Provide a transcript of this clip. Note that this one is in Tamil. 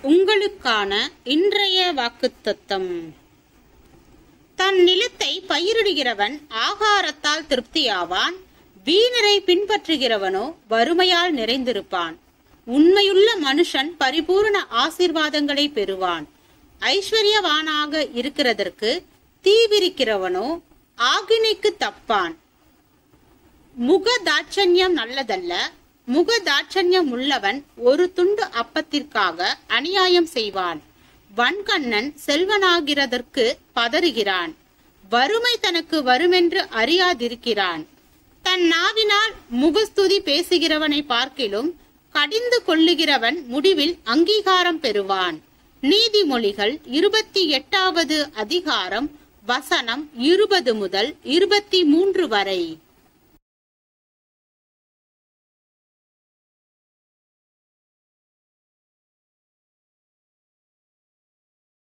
உங்களுக்கான இன்றைய வாக்குத்தத்தம். தன் நிலத்தை பயிரிடுகிறவன் ஆகாரத்தால் திருப்தியாவான், வீணரை பின்பற்றுகிறவனோ வறுமையால் நிறைந்திருப்பான். உண்மையுள்ள மனுஷன் பரிபூர்ண ஆசீர்வாதங்களை பெறுவான். ஐஸ்வர்யவானாக இருக்கிறதற்கு தீவிரிக்கிறவனோ ஆக்கினைக்கு தப்பான். முக தாட்சண்யம் நல்லதல்ல. முக தாட்சண்யம் உள்ளவன் ஒரு துண்டு அப்பத்திற்காக அநியாயம் செய்வான். வன்கண்ணன் செல்வனாகிறதற்கு பதறுகிறான். வறுமை தனக்கு வருமென்று அறியாதிருக்கிறான். தன் நாவினால் முகஸ்துதி பேசுகிறவனை பார்க்கிலும் கடிந்து கொள்ளுகிறவன் முடிவில் அங்கீகாரம் பெறுவான். நீதிமொழிகள் 28வது அதிகாரம் வசனம் 20 முதல் 23 வரை.